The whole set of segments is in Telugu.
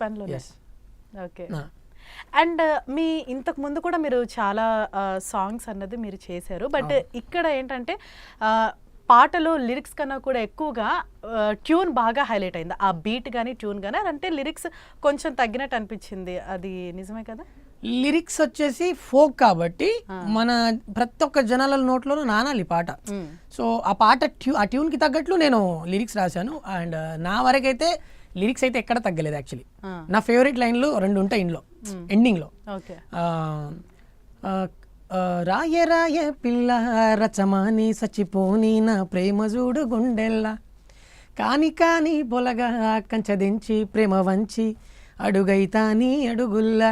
స్పాన్ లో. ఎస్. ఓకే. అండ్ మీ ఇంతకు ముందు కూడా మీరు చాలా సాంగ్స్ అన్నది మీరు చేశారు. బట్ ఇక్కడ ఏంటంటే పాటలు లిరిక్స్ కన్నా కూడా ఎక్కువగా ట్యూన్ బాగా హైలైట్ అయింది. ఆ బీట్ కానీ ట్యూన్ కానీ, అంటే లిరిక్స్ కొంచెం తగ్గినట్టు అనిపించింది. అది నిజమే కదా? లిరిక్స్ వచ్చేసి ఫోక్ కాబట్టి మన ప్రతి ఒక్క జనాల నోట్లోనూ నానాలి పాట. సో ఆ పాట ఆ ట్యూన్కి తగ్గట్లు నేను లిరిక్స్ రాశాను. అండ్ నా వరకైతే లిరిక్స్ అయితే ఎక్కడ తగ్గలేదు యాక్చువల్లీ. నా ఫేవరెట్ లైన్లు 2 ఉంటాయి ఇందులో ఎండింగ్లో. రాయే రాయే పిల్ల రచమాని సచ్చిపోని నా ప్రేమ చూడు గుండెల్లా కాని కాని బొలగా కంచదించి ప్రేమ వంచి అడుగైతా నీ అడుగుల్లా.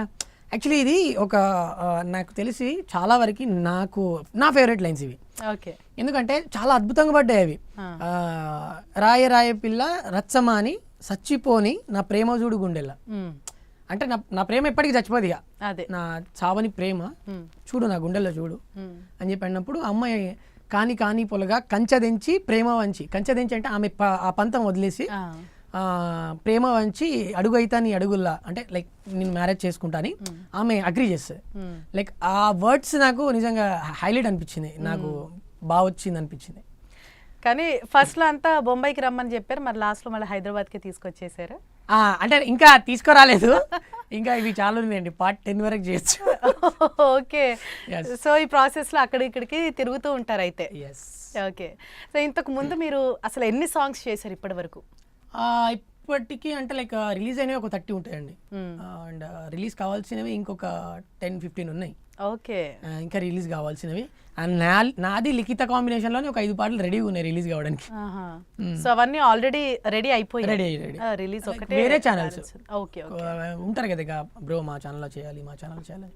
యాక్చువల్లీ ఇది ఒక నాకు తెలిసి చాలా వరకు నాకు నా ఫేవరెట్ లైన్స్ ఇవి. ఓకే. ఎందుకంటే చాలా అద్భుతంగా పడ్డాయి అవి. రాయే రాయే పిల్ల రచ్చమాని సచ్చిపోని నా ప్రేమ చూడు గుండెల్లా, అంటే నా ప్రేమ ఎప్పటికీ చచ్చిపోదు, ఇక నా చావని ప్రేమ చూడు నా గుండెల్లో చూడు అని చెప్పి అన్నప్పుడు అమ్మాయి కాని కాని పొలగా కంచదించి ప్రేమ వంచి, కంచదించి అంటే ఆమె ఆ పంతం వదిలేసి ప్రేమ వంచి అడుగైతా నీ అడుగుల్లా, అంటే లైక్ నేను మ్యారేజ్ చేసుకుంటాని ఆమె అగ్రీ చేస్తుంది. లైక్ ఆ వర్డ్స్ నాకు నిజంగా హైలైట్ అనిపించింది, నాకు బాగా వచ్చింది అనిపించింది. కానీ ఫస్ట్ లో అంతా బొంబాయికి రమ్మని చెప్పారు, మరి లాస్ట్ లో మళ్ళీ హైదరాబాద్కి తీసుకొచ్చేసారు. అంటే ఇంకా తీసుకురాలేదు, ఇంకా ఇవి చాలా ఉన్నాయండి, పార్ట్ 10 వరకు చేయొచ్చు. ఓకే. సో ఈ ప్రాసెస్ లో అక్కడ ఇక్కడికి తిరుగుతూ ఉంటారు అయితే. ఓకే. సో ఇంతకు ముందు మీరు అసలు ఎన్ని సాంగ్స్ చేశారు ఇప్పటి వరకు? ఇప్పటికీ అంటే లైక్ రిలీజ్ అయినవి ఒక 30 ఉంటాయండి. అండ్ రిలీజ్ కావాల్సినవి ఇంకొక 10-15 ఉన్నాయి. ఓకే. ఇంకా రిలీజ్ కావాల్సినవి. అండ్ నాది లిఖిత కాంబినేషన్ లోనే ఒక 5 పాటలు రెడీగా ఉన్నాయి రిలీజ్ కావడానికి. సో అవన్నీ ఆల్రెడీ రెడీ అయిపోయి రెడీ రిలీజ్ ఒకటే వేరే ఛానల్స్ ఓకే ఉంటారు కదా, బ్రో మా ఛానల్లో చేయాలి, మా ఛానల్ చేయాలి.